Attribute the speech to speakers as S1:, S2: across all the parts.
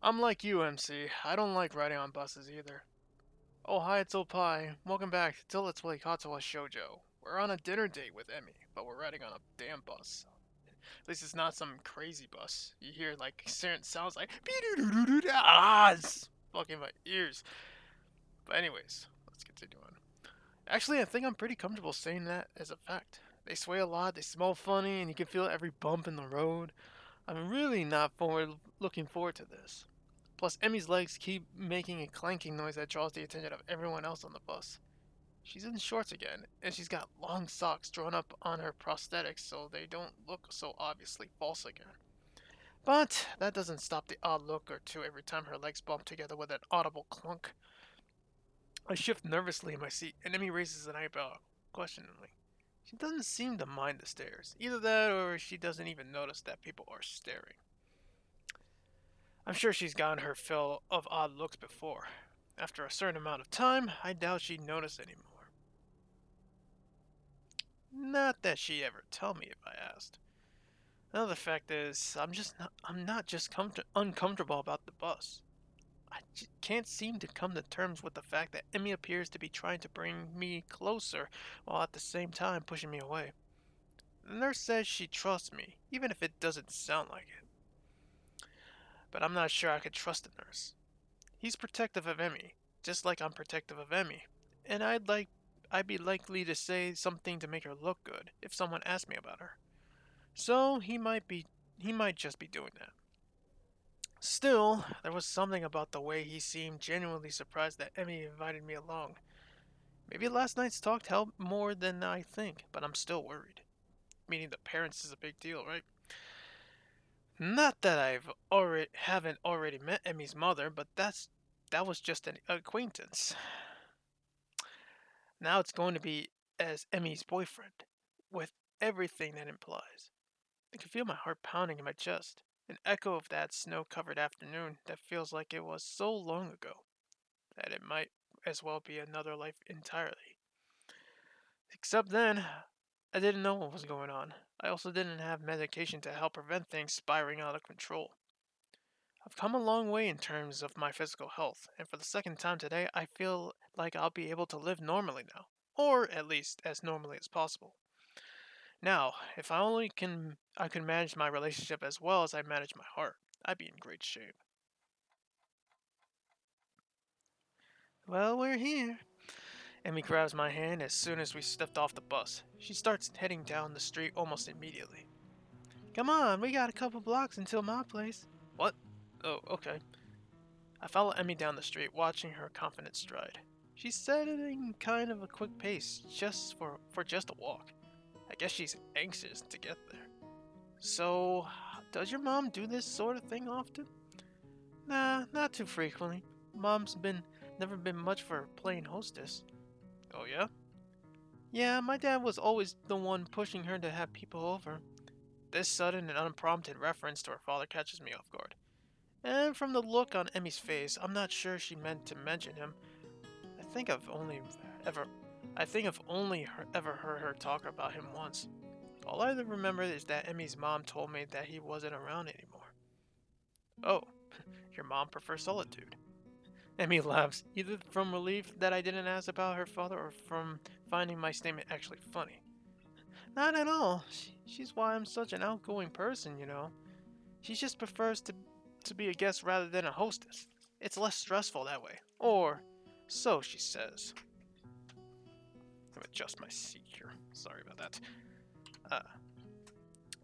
S1: I'm like you, MC. I don't like riding on buses either. Oh, hi, it's Opie. Welcome back to Let's Play Katawa Shoujo. We're on a dinner date with Emmy, but we're riding on a damn bus. At least it's not some crazy bus. You hear like certain sounds like it's fucking my ears. But anyways, let's continue on. Actually, I think I'm pretty comfortable saying that as a fact. They sway a lot, they smell funny, and you can feel every bump in the road. I'm really not looking forward to this. Plus, Emmy's legs keep making a clanking noise that draws the attention of everyone else on the bus. She's in shorts again, and she's got long socks drawn up on her prosthetics so they don't look so obviously false again. But that doesn't stop the odd look or two every time her legs bump together with an audible clunk. I shift nervously in my seat, and Emmy raises an eyebrow questioningly. She doesn't seem to mind the stares. Either that or she doesn't even notice that people are staring. I'm sure she's gotten her fill of odd looks before. After a certain amount of time, I doubt she'd notice anymore. Not that she'd ever tell me if I asked. Another fact is, I'm not just uncomfortable about the bus. Can't seem to come to terms with the fact that Emmy appears to be trying to bring me closer while at the same time pushing me away. The nurse says she trusts me, even if it doesn't sound like it. But I'm not sure I could trust the nurse. He's protective of Emmy, just like I'm protective of Emmy. And I'd be likely to say something to make her look good if someone asked me about her. So he might just be doing that. Still, there was something about the way he seemed genuinely surprised that Emmy invited me along. Maybe last night's talk helped more than I think, but I'm still worried. Meeting the parents is a big deal, right? Not that haven't already met Emmy's mother, but that was just an acquaintance. Now it's going to be as Emmy's boyfriend, with everything that implies. I can feel my heart pounding in my chest, an echo of that snow covered afternoon that feels like it was so long ago that it might as well be another life entirely. Except then, I didn't know what was going on. I also didn't have medication to help prevent things spiraling out of control. I've come a long way in terms of my physical health, and for the second time today, I feel like I'll be able to live normally now, or at least as normally as possible. Now, if I could manage my relationship as well as I manage my heart, I'd be in great shape. Well, we're here. Emmy grabs my hand as soon as we stepped off the bus. She starts heading down the street almost immediately. Come on, we got a couple blocks until my place. What? Oh, okay. I follow Emmy down the street, watching her confident stride. She's setting kind of a quick pace for just a walk. I guess she's anxious to get there. So, does your mom do this sort of thing often? Nah, not too frequently. Mom's been never been much for playing hostess. Oh yeah? Yeah, my dad was always the one pushing her to have people over. This sudden and unprompted reference to her father catches me off guard. And from the look on Emmy's face, I'm not sure she meant to mention him. I think I've only ever ever heard her talk about him once. All I remember is that Emmy's mom told me that he wasn't around anymore. Oh, your mom prefers solitude. Emmy laughs, either from relief that I didn't ask about her father or from finding my statement actually funny. Not at all. She's why I'm such an outgoing person, you know. She just prefers to be a guest rather than a hostess. It's less stressful that way. Or so she says. Let me adjust my seat here. Sorry about that. Uh,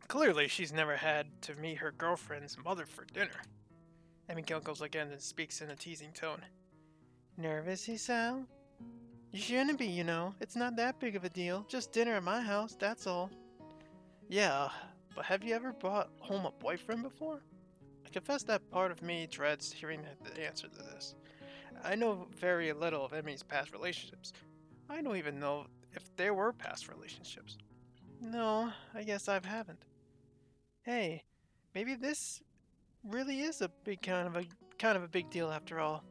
S1: Clearly, she's never had to meet her girlfriend's mother for dinner. Emmy giggles again and speaks in a teasing tone. Nervous, you sound? You shouldn't be, you know. It's not that big of a deal. Just dinner at my house, that's all. Yeah, but have you ever brought home a boyfriend before? I confess that part of me dreads hearing the answer to this. I know very little of Emmy's past relationships. I don't even know if there were past relationships. No, I guess I haven't. Hey, maybe this really is a kind of a big deal after all.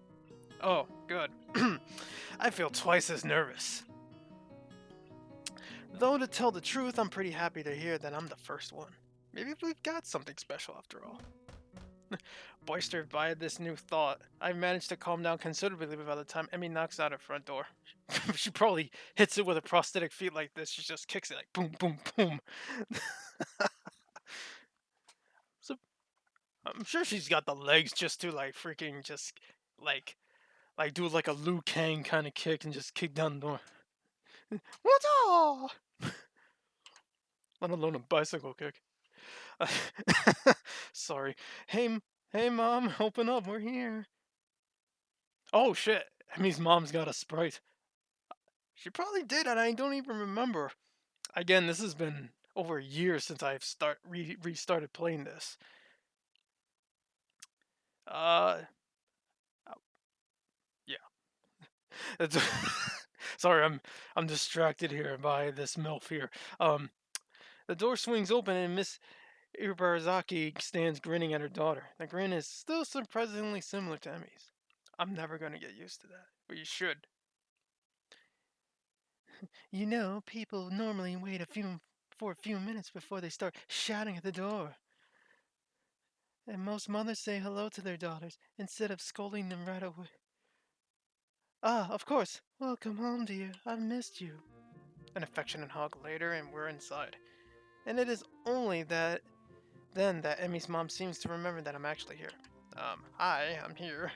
S1: Oh, good. I feel twice as nervous. Though to tell the truth, I'm pretty happy to hear that I'm the first one. Maybe we've got something special after all. Boistered by this new thought, I managed to calm down considerably by the time Emmy knocks on her front door. She probably hits it with a prosthetic feet like this. She just kicks it like boom, boom, boom. So I'm sure she's got the legs just to like freaking just like do like a Liu Kang kind of kick and just kick down the door. What's all? Let alone a bicycle kick. Sorry. Hey, mom, open up. We're here. Oh shit! Emmy's mom's got a Sprite. She probably did, and I don't even remember. Again, this has been over a year since I've restarted playing this. Uh, yeah. It's sorry, I'm distracted here by this MILF here. The door swings open and Miss Ibarazaki stands grinning at her daughter. The grin is still surprisingly similar to Emmy's. I'm never gonna get used to that, but you should. You know, people normally wait for a few minutes before they start shouting at the door. And most mothers say hello to their daughters instead of scolding them right away. Ah, of course. Welcome home, dear. I've missed you. An affectionate hug later, and we're inside. And it is only then that Emmy's mom seems to remember that I'm actually here. Hi, I'm here.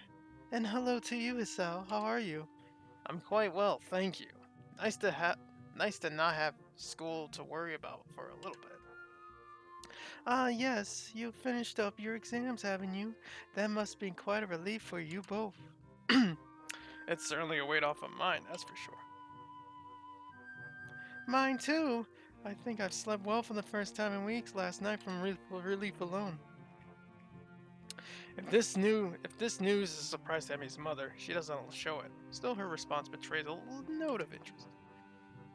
S1: And hello to you, Isao. How are you? I'm quite well, thank you. Nice to have, nice to not have school to worry about for a little bit. Ah, yes, you finished up your exams, haven't you? That must be quite a relief for you both. It's certainly a weight off of mine, that's for sure. Mine too. I think I've slept well for the first time in weeks last night from relief alone. If this news is a surprise to Emmy's mother, she doesn't show it. Still, her response betrays a little note of interest.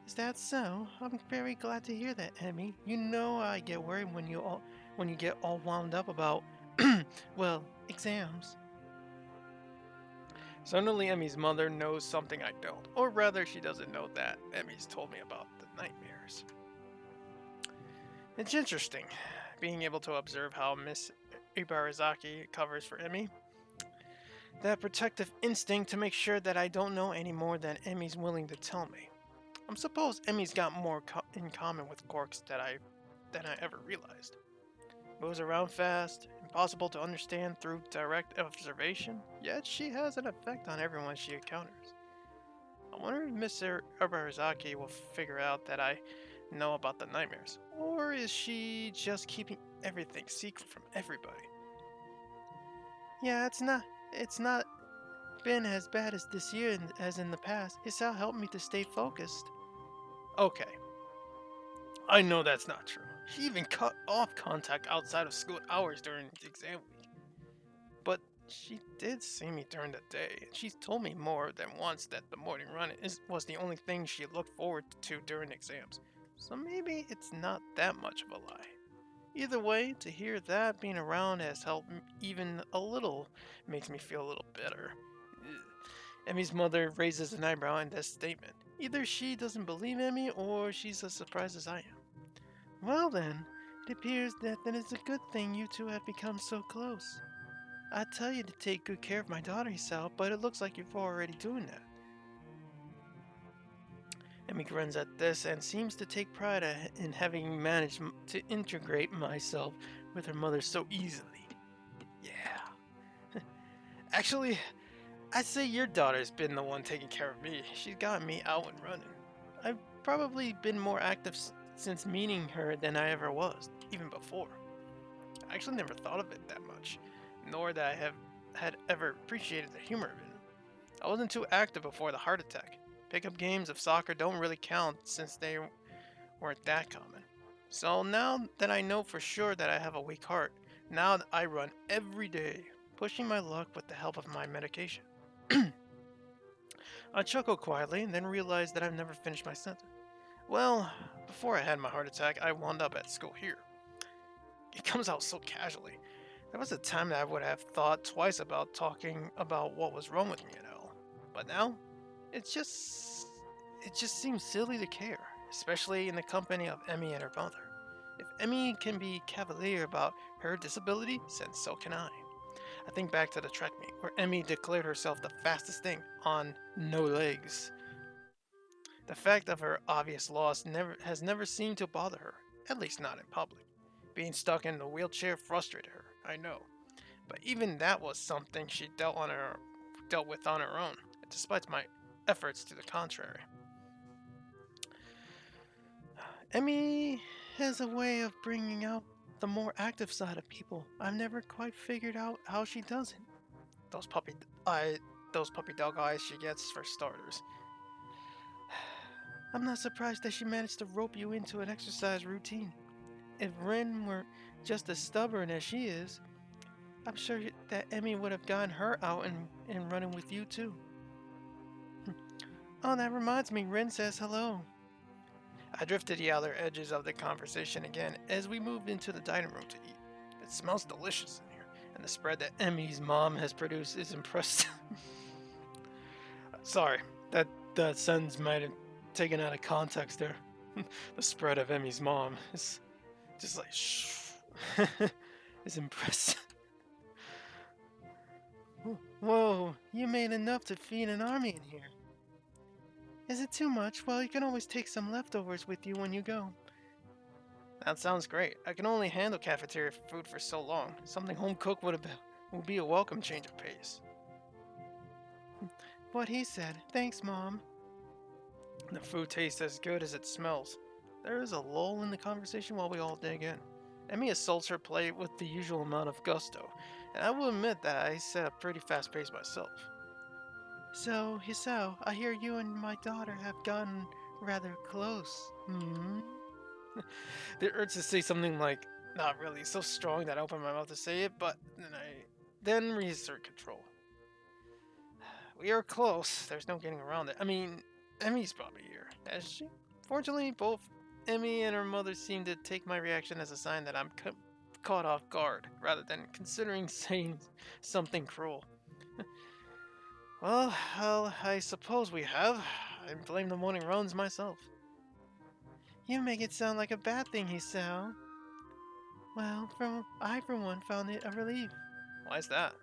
S1: Is that so? I'm very glad to hear that, Emmy. You know I get worried when you get all wound up about well, exams. Suddenly Emmy's mother knows something I don't. Or rather, she doesn't know that Emmy's told me about the nightmares. It's interesting being able to observe how Miss Ibarazaki covers for Emmy. That protective instinct to make sure that I don't know any more than Emmy's willing to tell me. I suppose Emmy's got more in common with Quarks than I ever realized. Moves around fast, impossible to understand through direct observation, yet she has an effect on everyone she encounters. I wonder if Mr. Abarazaki will figure out that I know about the nightmares, or is she just keeping everything secret from everybody? Yeah, it's not been as bad as this year as in the past. Hisao helped me to stay focused. Okay, I know that's not true. She even cut off contact outside of school hours during the exam week. But she did see me during the day, and she's told me more than once that the morning run was the only thing she looked forward to during exams. So maybe it's not that much of a lie. Either way, to hear that being around has helped even a little makes me feel a little better. Ugh. Emmy's mother raises an eyebrow in this statement. Either she doesn't believe Emmy or she's as surprised as I am. Well then, it appears that it's a good thing you two have become so close. I tell you to take good care of my daughter, Hisao, but it looks like you're already doing that. Emmy grins at this and seems to take pride in having managed to integrate myself with her mother so easily. Yeah. Actually, I'd say your daughter's been the one taking care of me. She's got me out and running. I've probably been more active since meeting her than I ever was, even before. I actually never thought of it that much, nor that I have had ever appreciated the humor of it. I wasn't too active before the heart attack. Pickup games of soccer don't really count since they weren't that common. So now that I know for sure that I have a weak heart, now I run every day, pushing my luck with the help of my medication. I chuckle quietly and then realize that I've never finished my sentence. Well, before I had my heart attack, I wound up at school here. It comes out so casually. There was a time that I would have thought twice about talking about what was wrong with me and all. But now, it's just it just seems silly to care, especially in the company of Emmy and her mother. If Emmy can be cavalier about her disability, then so can I. I think back to the track meet where Emmy declared herself the fastest thing on no legs. The fact of her obvious loss never seemed to bother her, at least not in public. Being stuck in the wheelchair frustrated her, I know, but even that was something she dealt with on her own, despite my efforts to the contrary. Emmy has a way of bringing out the more active side of people. I've never quite figured out how she does it. Those puppy, I, those puppy dog eyes she gets for starters. I'm not surprised that she managed to rope you into an exercise routine. If Rin were just as stubborn as she is, I'm sure that Emmy would have gotten her out and running with you too. Oh, that reminds me, Rin says hello. I drifted the outer edges of the conversation again as we moved into the dining room to eat. It smells delicious in here, and the spread that Emmy's mom has produced is impressive. Sorry, that sentence might have taken out of context there. The spread of Emmy's mom is just like shh. It's impressive. Whoa, you made enough to feed an army in here. Is it too much? Well, you can always take some leftovers with you when you go. That sounds great. I can only handle cafeteria food for so long. Something home cooked would be a welcome change of pace. What he said. Thanks, Mom. The food tastes as good as it smells. There is a lull in the conversation while we all dig in. Emmy assaults her plate with the usual amount of gusto, and I will admit that I set a pretty fast pace myself. So, Hisao, I hear you and my daughter have gotten rather close. Hmm? The urge to say something like, not really, so strong that I open my mouth to say it, but then reassert control. We are close. There's no getting around it. I mean, Emmy's probably here, has she? Fortunately, both Emmy and her mother seem to take my reaction as a sign that I'm caught off guard, rather than considering saying something cruel. Well, I suppose we have. I blame the morning rounds myself. You make it sound like a bad thing, Hisao. Well, I for one found it a relief. Why's that?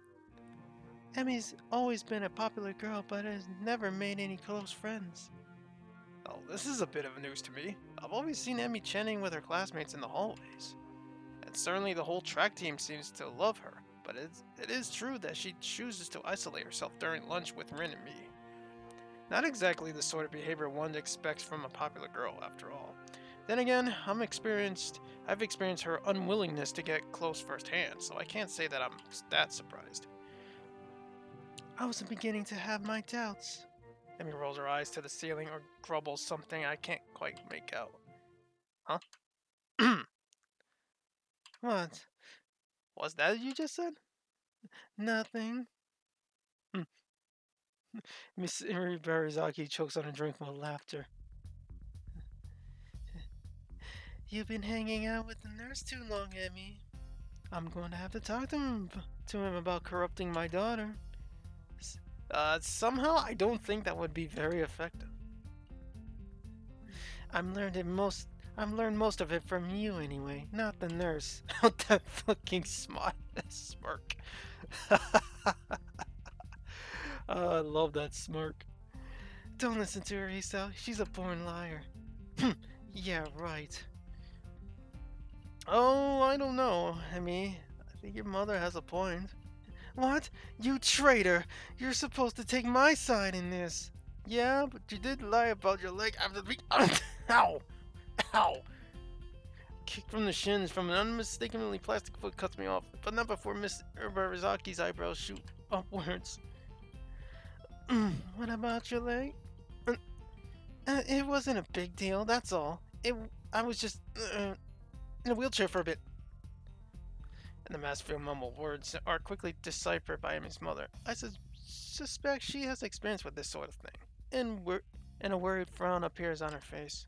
S1: Emmy's always been a popular girl, but has never made any close friends. Oh, this is a bit of news to me. I've always seen Emmy chatting with her classmates in the hallways. And certainly the whole track team seems to love her, but it is true that she chooses to isolate herself during lunch with Rin and me. Not exactly the sort of behavior one expects from a popular girl, after all. Then again, I've experienced her unwillingness to get close firsthand, so I can't say that I'm that surprised. I was beginning to have my doubts. Emmy rolls her eyes to the ceiling or grumbles something I can't quite make out. Huh? What? Was that you just said? Nothing. Miss Barizaki chokes on a drink with laughter. You've been hanging out with the nurse too long, Emmy. I'm going to have to talk to him about corrupting my daughter. Somehow I don't think that would be very effective. I've learned most of it from you anyway, not the nurse. That fucking smirk. I love that smirk. Don't listen to her, Isao. She's a born liar. Yeah, right. Oh, I don't know, Emmy. I think your mother has a point. What? You traitor! You're supposed to take my side in this. Yeah, but you did lie about your leg after the... Ow! Ow! Kick from the shins from an unmistakably plastic foot cuts me off, but not before Miss Barizaki's eyebrows shoot upwards. What about your leg? It wasn't a big deal, that's all. I was just in a wheelchair for a bit. And the Massfield mumbled words are quickly deciphered by Emmy's mother. I suspect she has experience with this sort of thing. And a worried frown appears on her face.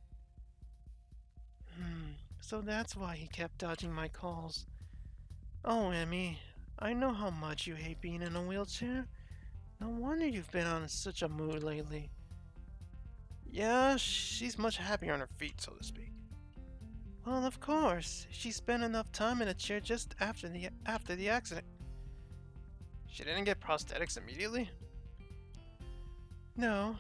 S1: So that's why he kept dodging my calls. Oh, Emmy, I know how much you hate being in a wheelchair. No wonder you've been on such a mood lately. Yeah, she's much happier on her feet, so to speak. Well, of course. She spent enough time in a chair just after the accident. She didn't get prosthetics immediately? No,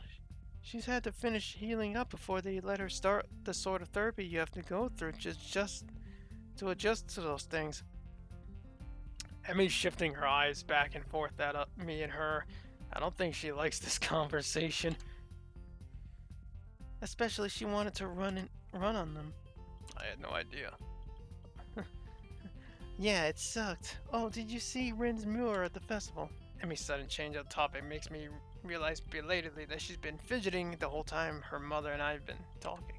S1: she's had to finish healing up before they let her start the sort of therapy you have to go through just to adjust to those things. Emmy's shifting her eyes back and forth at me and her. I don't think she likes this conversation. Especially she wanted to run on them. I had no idea. Yeah, it sucked. Oh, did you see Rin's Muir at the festival? Emmy's sudden change of topic makes me realize belatedly that she's been fidgeting the whole time her mother and I have been talking.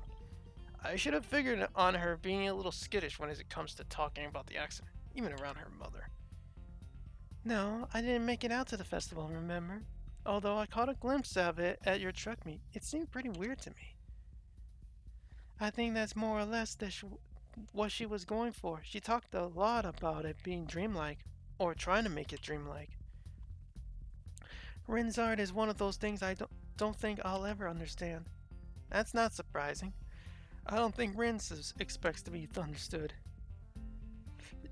S1: I should have figured on her being a little skittish when it comes to talking about the accident, even around her mother. No, I didn't make it out to the festival, remember? Although I caught a glimpse of it at your truck meet, it seemed pretty weird to me. I think that's more or less what she was going for. She talked a lot about it being dreamlike, or trying to make it dreamlike. Rin's art is one of those things I don't think I'll ever understand. That's not surprising. I don't think Rin expects to be understood.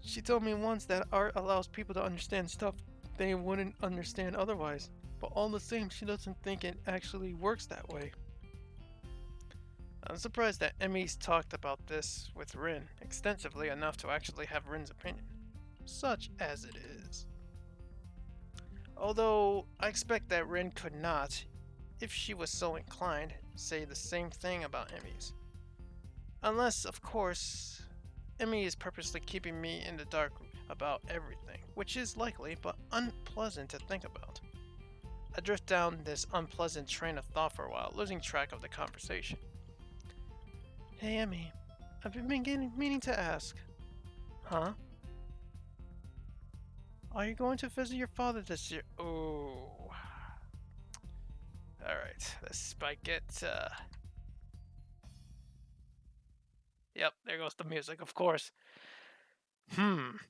S1: She told me once that art allows people to understand stuff they wouldn't understand otherwise, but all the same, she doesn't think it actually works that way. I'm surprised that Emmy's talked about this with Rin extensively enough to actually have Rin's opinion, such as it is. Although I expect that Rin could not, if she was so inclined, say the same thing about Emmy's. Unless, of course, Emmy is purposely keeping me in the dark about everything, which is likely but unpleasant to think about. I drift down this unpleasant train of thought for a while, losing track of the conversation. Hey, Emmy, I've been meaning to ask. Huh? Are you going to visit your father this year? Oh. Alright, this might get, Yep, there goes the music, of course. This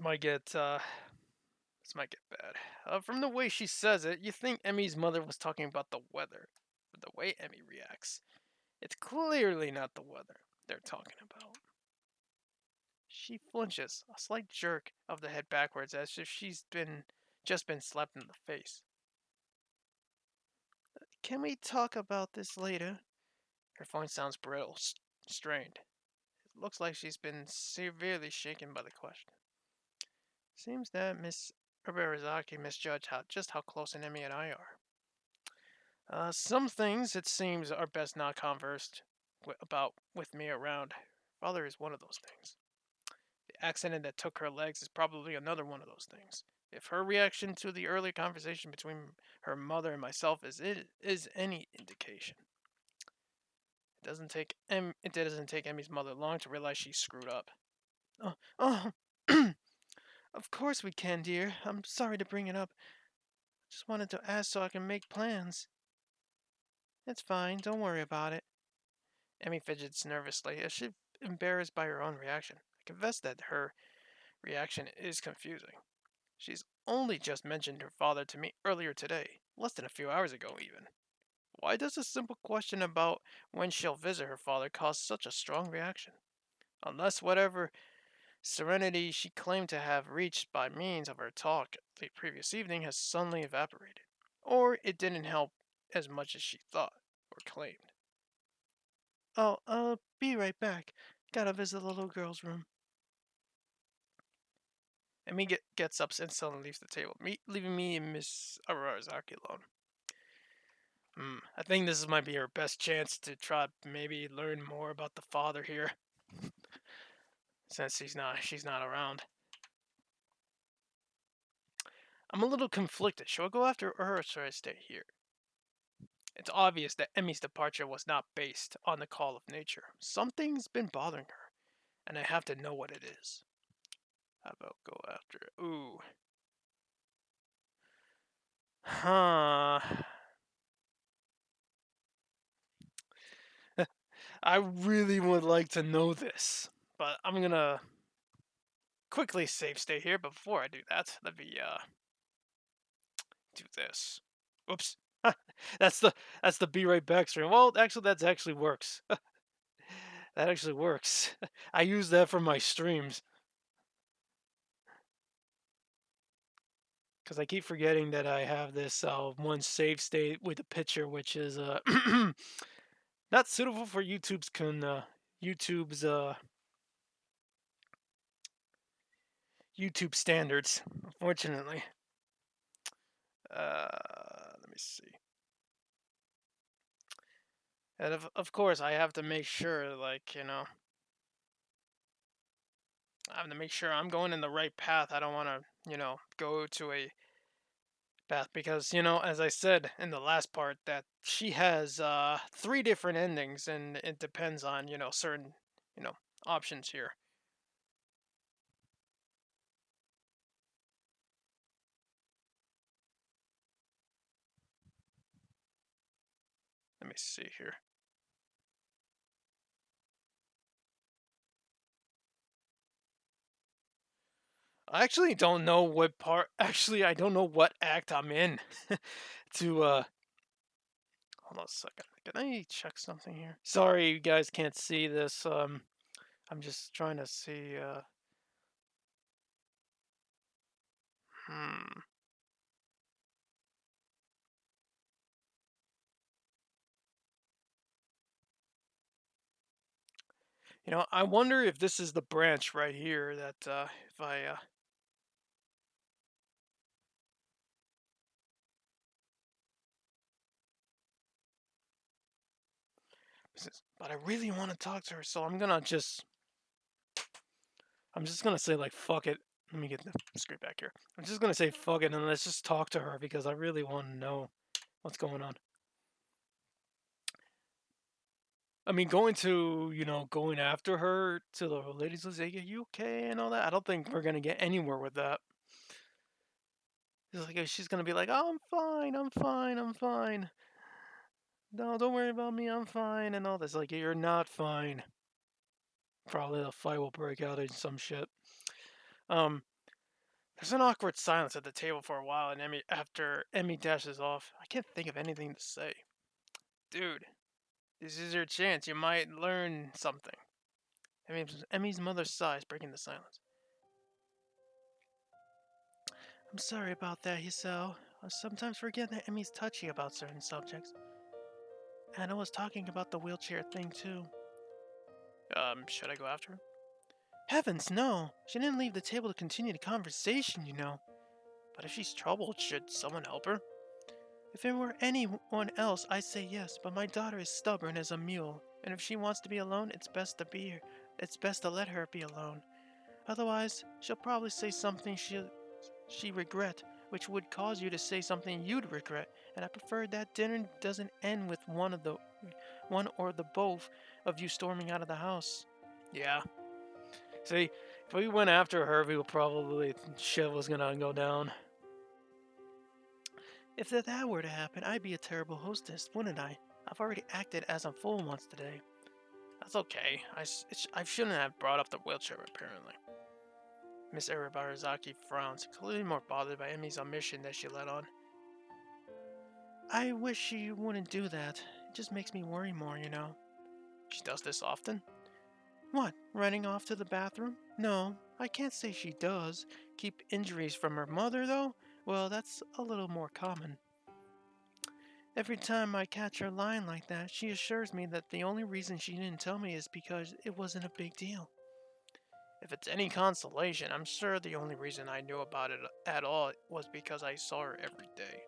S1: might get, This might get bad. From the way she says it, you think Emmy's mother was talking about the weather. But the way Emmy reacts, it's clearly not the weather they're talking about. She flinches, a slight jerk of the head backwards as if she's just been slapped in the face. Can we talk about this later? Her voice sounds brittle, strained. It looks like she's been severely shaken by the question. Seems that Miss Uberizaki misjudged just how close Emmy and I are. Some things, it seems, are best not conversed about with me around. Father is one of those things. The accident that took her legs is probably another one of those things. If her reaction to the earlier conversation between her mother and myself is any indication, it doesn't take Emmy's mother long to realize she's screwed up. Oh, of course we can, dear. I'm sorry to bring it up. Just wanted to ask so I can make plans. It's fine. Don't worry about it. Emmy fidgets nervously, as if embarrassed by her own reaction. I confess that her reaction is confusing. She's only just mentioned her father to me earlier today, less than a few hours ago, even. Why does a simple question about when she'll visit her father cause such a strong reaction? Unless whatever serenity she claimed to have reached by means of her talk the previous evening has suddenly evaporated. Or it didn't help as much as she thought or claimed. Oh, I'll be right back. Gotta visit the little girl's room. And gets up and suddenly leaves the table, leaving me and Miss Ararazaki alone. I think this might be her best chance to try maybe learn more about the father here, since she's not around. I'm a little conflicted. Should I go after her or should I stay here? It's obvious that Emmy's departure was not based on the call of nature. Something's been bothering her, and I have to know what it is. How about go after it? Ooh. Huh. I really would like to know this, but I'm gonna quickly save state here. But before I do that, let me do this. Oops. that's the be right back stream. Well, actually, that actually works. That actually works. I use that for my streams. Because I keep forgetting that I have this one save state with a picture, which is not suitable for YouTube's YouTube standards, unfortunately. Let me see. And of course, I have to make sure, like, I have to make sure I'm going in the right path. I don't want to, go to a path because, as I said in the last part, that she has three different endings, and it depends on, certain, you know, options here. Let me see here. I actually don't know what part. Actually, I don't know what act I'm in. To hold on a second. Can I check something here? Sorry, you guys can't see this. I'm just trying to see. Hmm. I wonder if this is the branch right here that if I but I really want to talk to her, so I'm just gonna say like fuck it. Let me get the script back here. I'm just gonna say fuck it and let's just talk to her because I really want to know what's going on. I mean, going after her to the ladies, let's say, "Are you okay?" and all that. I don't think we're gonna get anywhere with that. It's like she's gonna be like, "Oh, I'm fine, I'm fine, I'm fine. No, don't worry about me, I'm fine," and all this. Like, you're not fine. Probably a fight will break out and some shit. Um, there's an awkward silence at the table for a while, and after Emmy dashes off, I can't think of anything to say. Dude, this is your chance. You might learn something. Emmy's mother sighs, breaking the silence. I'm sorry about that, Hisao. I sometimes forget that Emmy's touchy about certain subjects. Anna was talking about the wheelchair thing too. Should I go after her? Heavens, no! She didn't leave the table to continue the conversation. But if she's troubled, should someone help her? If it were anyone else, I'd say yes, but my daughter is stubborn as a mule, and if she wants to be alone, it's best to let her be alone. Otherwise, she'll probably say something she regret, which would cause you to say something you'd regret, and I prefer that dinner doesn't end with one or the both of you storming out of the house. Yeah. See, if we went after her, we would probably shit was gonna go down. If that were to happen, I'd be a terrible hostess, wouldn't I? I've already acted as a fool once today. That's okay. I shouldn't have brought up the wheelchair, apparently. Miss Arabarazaki frowns, clearly more bothered by Emmy's omission that she let on. I wish she wouldn't do that. It just makes me worry more. She does this often? What, running off to the bathroom? No, I can't say she does. Keep injuries from her mother, though? Well, that's a little more common. Every time I catch her lying like that, she assures me that the only reason she didn't tell me is because it wasn't a big deal. If it's any consolation, I'm sure the only reason I knew about it at all was because I saw her every day.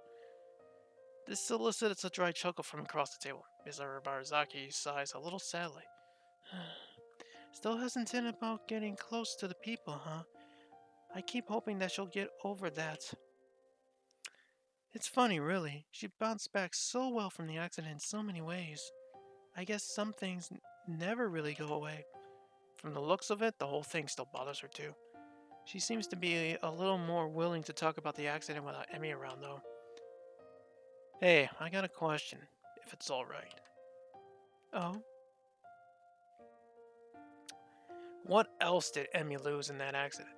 S1: This solicits a dry chuckle from across the table. Ms. Barzaki sighs a little sadly. Still hesitant about getting close to the people, huh? I keep hoping that she'll get over that. It's funny, really. She bounced back so well from the accident in so many ways. I guess some things never really go away. From the looks of it, the whole thing still bothers her too. She seems to be a little more willing to talk about the accident without Emmy around, though. Hey, I got a question, if it's alright. Oh? What else did Emmy lose in that accident?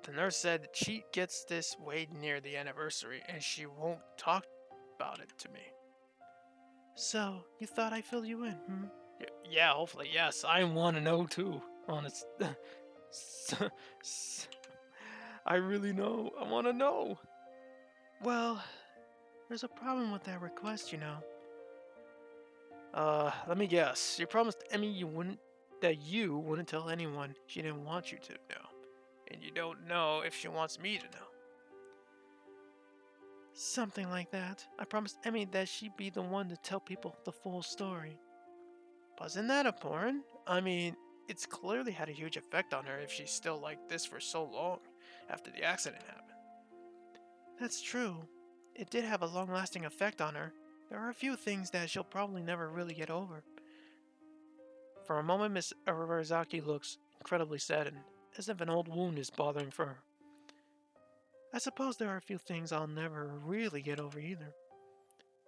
S1: The nurse said that she gets this way near the anniversary and she won't talk about it to me. So, you thought I filled you in, hmm? Yeah, hopefully, yes. I want to know too. Honest. I really know. I want to know. Well, there's a problem with that request, you know. Let me guess. You promised Emmy you wouldn't tell anyone she didn't want you to know. And you don't know if she wants me to know. Something like that. I promised Emmy that she'd be the one to tell people the full story. Wasn't that important? I mean, it's clearly had a huge effect on her if she's still like this for so long after the accident happened. That's true. It did have a long lasting effect on her. There are a few things that she'll probably never really get over. For a moment, Miss Arazaki looks incredibly saddened, as if an old wound is bothering for her. I suppose there are a few things I'll never really get over either.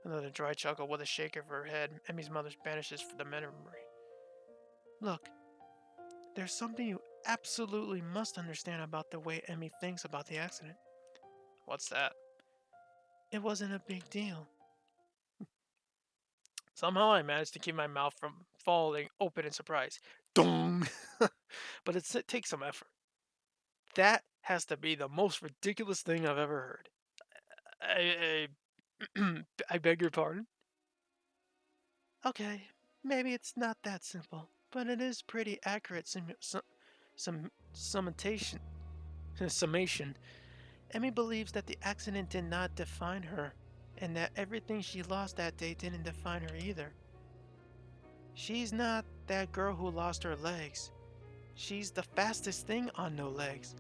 S1: Another dry chuckle with a shake of her head. Emmy's mother banishes the memory. Look, there's something you absolutely must understand about the way Emmy thinks about the accident. What's that? It wasn't a big deal. Somehow I managed to keep my mouth from falling open in surprise. Dong! But it takes some effort. That has to be the most ridiculous thing I've ever heard. I beg your pardon? Okay, maybe it's not that simple, but it is pretty accurate summation. Summation. Emmy believes that the accident did not define her, and that everything she lost that day didn't define her either. She's not that girl who lost her legs. She's the fastest thing on no legs.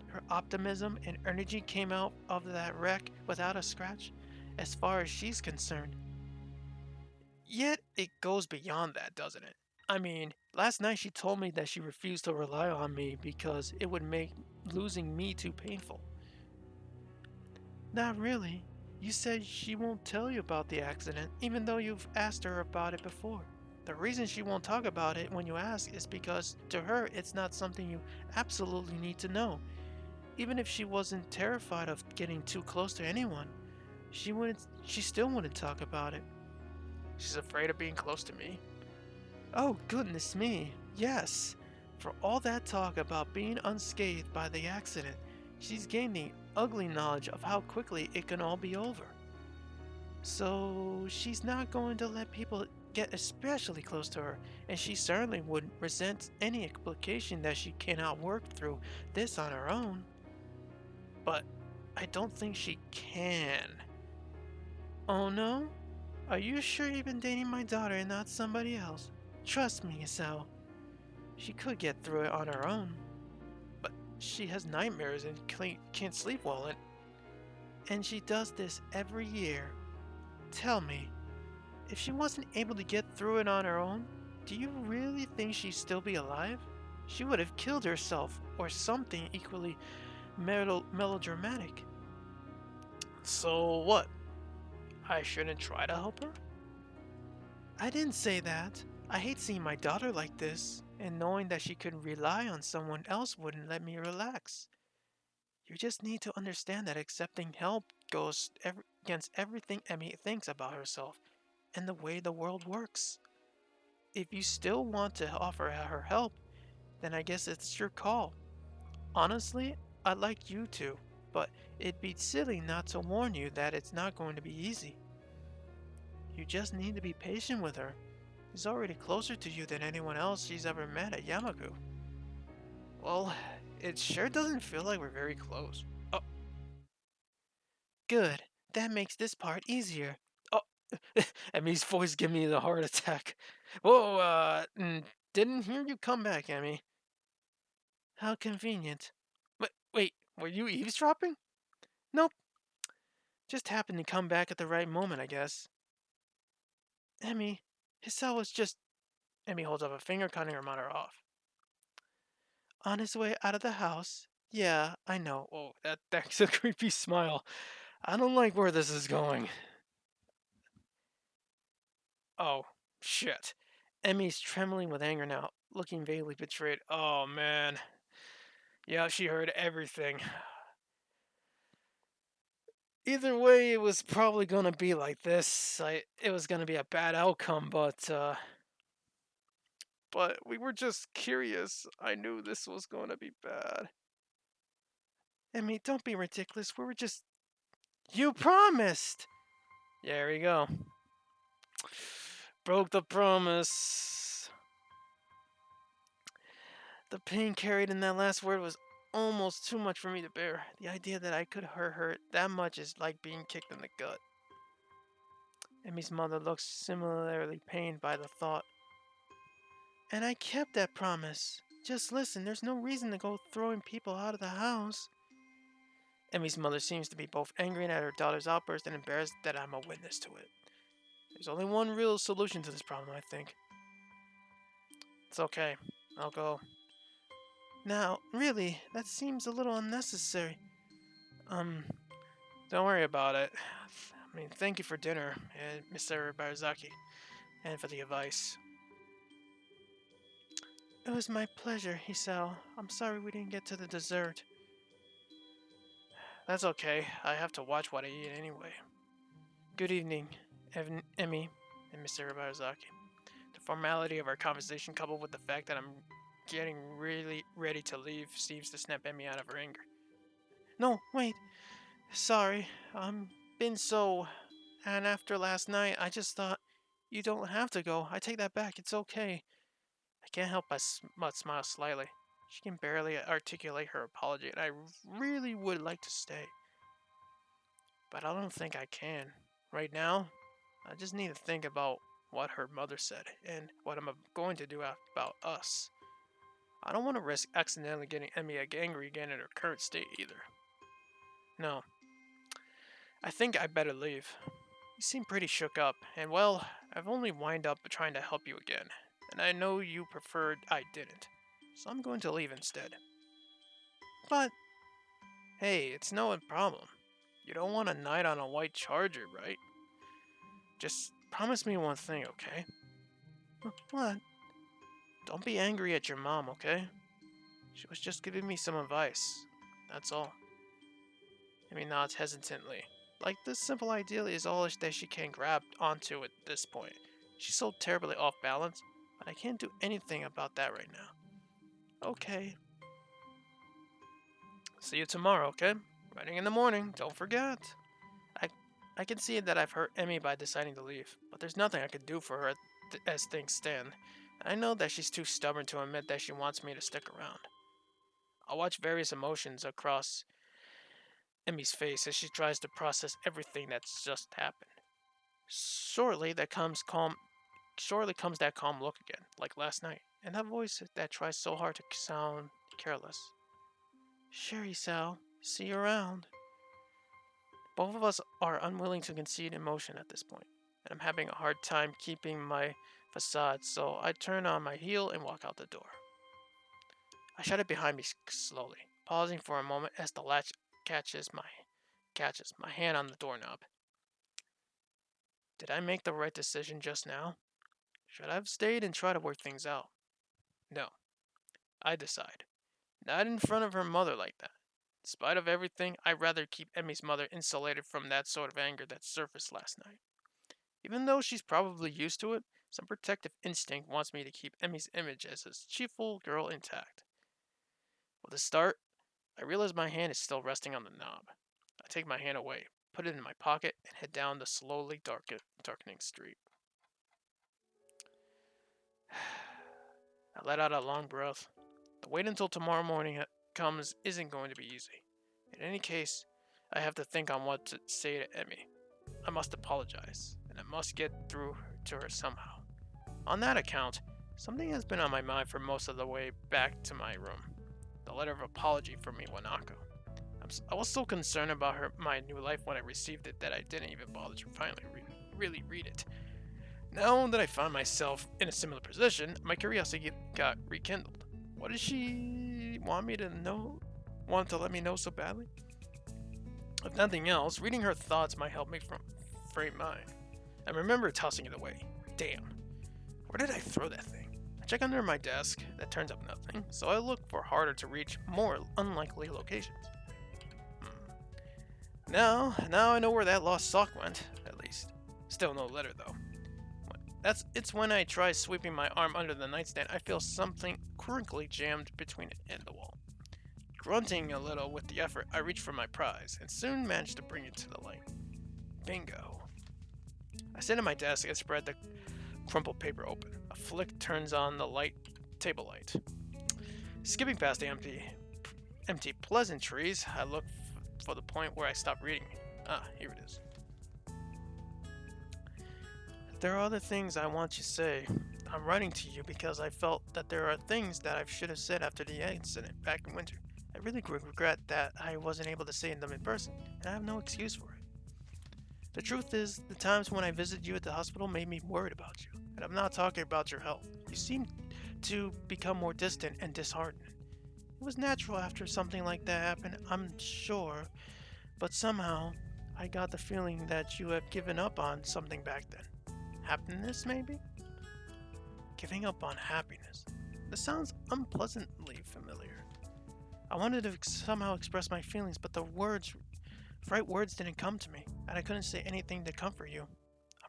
S1: Her optimism and energy came out of that wreck without a scratch, as far as she's concerned. Yet it goes beyond that, doesn't it? I mean, last night she told me that she refused to rely on me because it would make losing me too painful. Not really. You said she won't tell you about the accident, even though you've asked her about it before. The reason she won't talk about it when you ask is because to her it's not something you absolutely need to know. Even if she wasn't terrified of getting too close to anyone, she still wouldn't talk about it. She's afraid of being close to me. Oh, goodness me. Yes. For all that talk about being unscathed by the accident, she's gained the ugly knowledge of how quickly it can all be over. So she's not going to let people get especially close to her, and she certainly would resent any implication that she cannot work through this on her own. But I don't think she can. Oh no? Are you sure you've been dating my daughter and not somebody else? Trust me, Isao. She could get through it on her own. But she has nightmares and can't sleep well, and she does this every year. Tell me, if she wasn't able to get through it on her own, do you really think she'd still be alive? She would have killed herself or something equally melodramatic. So what? I shouldn't try to help her? I didn't say that. I hate seeing my daughter like this, and knowing that she could rely on someone else wouldn't let me relax. You just need to understand that accepting help goes against everything Emmy thinks about herself and the way the world works. If you still want to offer her help, then I guess it's your call. Honestly, I'd like you to, but it'd be silly not to warn you that it's not going to be easy. You just need to be patient with her. She's already closer to you than anyone else she's ever met at Yamaku. Well, it sure doesn't feel like we're very close. Oh, good. That makes this part easier. Oh, Emmy's voice gave me the heart attack. Whoa, didn't hear you come back, Emmy. How convenient. Wait, were you eavesdropping? Nope, just happened to come back at the right moment, I guess. Emmy, Hisao was just. Emmy holds up a finger, cutting her mother off. On his way out of the house. Yeah, I know. Oh, that's a creepy smile. I don't like where this is going. Oh, shit. Emmy's trembling with anger now, looking vaguely betrayed. Oh, man. Yeah, she heard everything. Either way, it was probably gonna be like this. It was gonna be a bad outcome, but we were just curious. I knew this was gonna be bad. Emmy, don't be ridiculous. We were just... You promised! There we go. Broke the promise. The pain carried in that last word was almost too much for me to bear. The idea that I could hurt her that much is like being kicked in the gut. Emmy's mother looked similarly pained by the thought. And I kept that promise. Just listen, there's no reason to go throwing people out of the house. Emmy's mother seems to be both angry at her daughter's outburst and embarrassed that I'm a witness to it. There's only one real solution to this problem, I think. It's okay. I'll go. Now, really, that seems a little unnecessary. Don't worry about it. I mean, thank you for dinner, Mr. Barazaki, and for the advice. It was my pleasure, Hisao. I'm sorry we didn't get to the dessert. That's okay. I have to watch what I eat anyway. Good evening, Emmy and Mr. Barazaki. The formality of our conversation, coupled with the fact that I'm getting really ready to leave, seems to snap Emmy out of her anger. No, wait. Sorry. Been so... And after last night, I just thought... You don't have to go. I take that back. It's okay. I can't help but smile slightly. She can barely articulate her apology, and I really would like to stay. But I don't think I can. Right now, I just need to think about what her mother said and what I'm going to do about us. I don't want to risk accidentally getting Emmy angry again in her current state either. No. I think I better leave. You seem pretty shook up, and well, I've only wind up trying to help you again, and I know you preferred I didn't, so I'm going to leave instead. But, hey, it's no problem. You don't want a knight on a white charger, right? Just promise me one thing, okay? What? Don't be angry at your mom, okay? She was just giving me some advice. That's all. Emmy nods hesitantly. Like, this simple idea is all that she can grab onto at this point. She's so terribly off balance, but I can't do anything about that right now. Okay. See you tomorrow, okay? Running in the morning, don't forget. I can see that I've hurt Emmy by deciding to leave, but there's nothing I can do for her as things stand. I know that she's too stubborn to admit that she wants me to stick around. I'll watch various emotions across Emmy's face as she tries to process everything that's just happened. Shortly comes that calm look again, like last night, and that voice that tries so hard to sound careless. Sure, Sal. See you around. Both of us are unwilling to concede emotion at this point, and I'm having a hard time keeping my facade, so I turn on my heel and walk out the door. I shut it behind me slowly, pausing for a moment as the latch catches my hand on the doorknob. Did I make the right decision just now? Should I have stayed and tried to work things out? No. I decide. Not in front of her mother like that. In spite of everything, I'd rather keep Emmy's mother insulated from that sort of anger that surfaced last night. Even though she's probably used to it, some protective instinct wants me to keep Emmy's image as a cheerful girl intact. With a start, I realize my hand is still resting on the knob. I take my hand away, put it in my pocket, and head down the slowly darkening street. I let out a long breath. The wait until tomorrow morning comes isn't going to be easy. In any case, I have to think on what to say to Emmy. I must apologize, and I must get through to her somehow. On that account, something has been on my mind for most of the way back to my room. The letter of apology from Iwanako. I was so concerned about my new life when I received it that I didn't even bother to finally really read it. Now that I found myself in a similar position, my curiosity got rekindled. What did she want to let me know so badly? If nothing else, reading her thoughts might help me frame mine. I remember tossing it away. Damn. Where did I throw that thing? I check under my desk. That turns up nothing, so I look for harder to reach, more unlikely locations. Now I know where that lost sock went, at least. Still no letter, though. It's when I try sweeping my arm under the nightstand, I feel something crinkly jammed between it and the wall. Grunting a little with the effort, I reached for my prize and soon managed to bring it to the light. Bingo. I sit at my desk and spread the crumpled paper open. A flick turns on the table light. Skipping past the empty pleasantries, I look for the point where I stop reading. Ah, here it is. There are other things I want to say. I'm writing to you because I felt that there are things that I should have said after the incident back in winter. I really regret that I wasn't able to say them in person, and I have no excuse for it. The truth is, the times when I visited you at the hospital made me worried about you, and I'm not talking about your health. You seem to become more distant and disheartened. It was natural after something like that happened, I'm sure, but somehow I got the feeling that you have given up on something back then. Happiness, maybe? Giving up on happiness. This sounds unpleasantly familiar. I wanted to somehow express my feelings, but the right words didn't come to me, and I couldn't say anything to comfort you.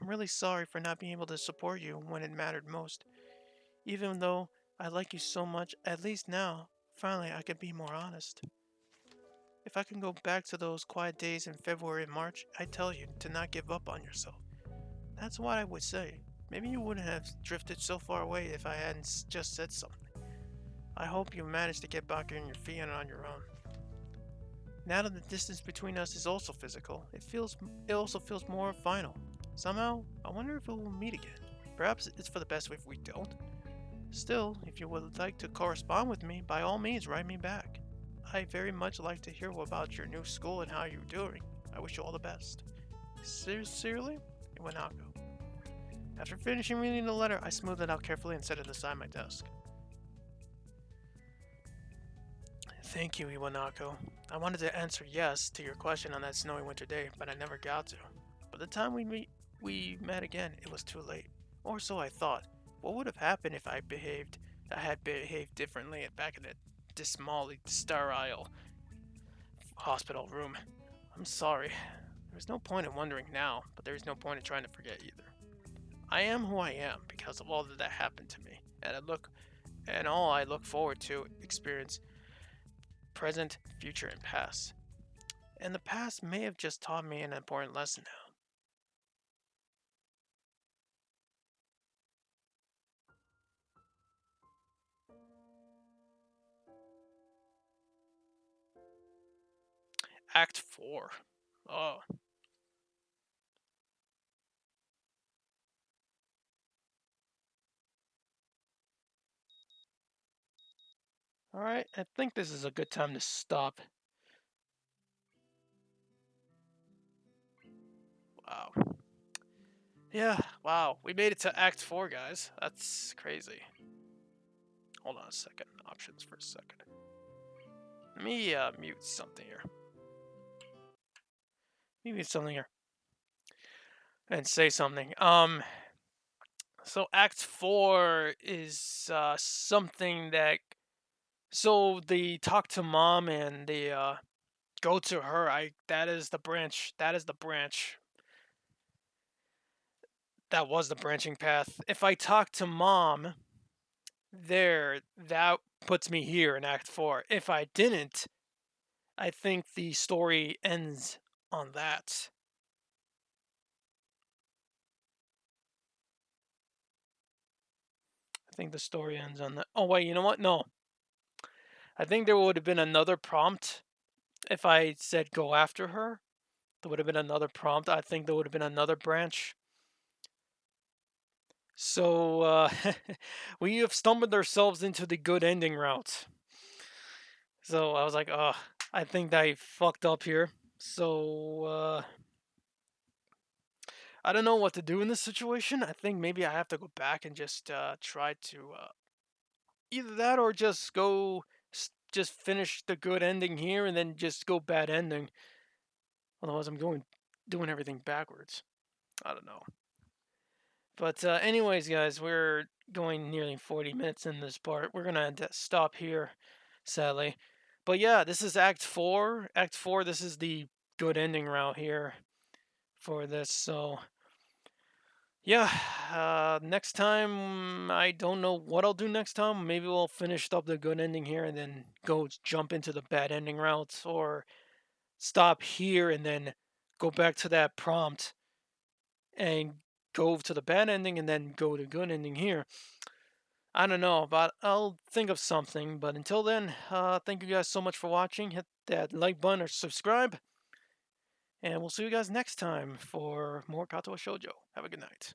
S1: I'm really sorry for not being able to support you when it mattered most. Even though I like you so much, at least now, finally, I could be more honest. If I can go back to those quiet days in February and March, I tell you to not give up on yourself. That's what I would say. Maybe you wouldn't have drifted so far away if I hadn't just said something. I hope you managed to get back on your feet and on your own. Now that the distance between us is also physical, it also feels more final. Somehow, I wonder if we will meet again. Perhaps it's for the best if we don't. Still, if you would like to correspond with me, by all means write me back. I very much like to hear about your new school and how you're doing. I wish you all the best. Sincerely, Iwanako. After finishing reading the letter, I smoothed it out carefully and set it aside my desk. Thank you, Iwanako. I wanted to answer yes to your question on that snowy winter day, but I never got to. By the time we met again, it was too late. Or so I thought. What would have happened if I had behaved differently back in the dismally sterile hospital room? I'm sorry. There's no point in wondering now, but there's no point in trying to forget either. I am who I am because of all that happened to me, and all I look forward to experience present, future, and past. And the past may have just taught me an important lesson now. Act 4. Oh, alright. I think this is a good time to stop. Wow. Yeah, wow. We made it to Act 4, guys. That's crazy. Hold on a second. Options for a second. Let me mute something here. Mute something here. And say something. So Act 4 is something that. So they talk to mom and they go to her. That is the branch. That is the branch. That was the branching path. If I talk to mom, that puts me here in Act 4. If I didn't, I think the story ends on that. I think the story ends on that. Oh, wait, you know what? No. I think there would have been another prompt if I said go after her. There would have been another prompt. I think there would have been another branch. So, we have stumbled ourselves into the good ending route. So I was like, oh, I think I fucked up here. So, I don't know what to do in this situation. I think maybe I have to go back and just try to either that or just just finish the good ending here and then just go bad ending. Otherwise, I'm doing everything backwards. I don't know. But anyways, guys, we're going nearly 40 minutes in this part. We're gonna stop here, sadly. But yeah, this is Act 4. Act 4. This is the good ending route here for this. So Yeah, next time, I don't know what I'll do next time. Maybe we'll finish up the good ending here and then jump into the bad ending route, or stop here and then go back to that prompt and go to the bad ending and then go to good ending here. I don't know, but I'll think of something. But until then, thank you guys so much for watching. Hit that like button or subscribe, and we'll see you guys next time for more Katawa Shoujo. Have a good night.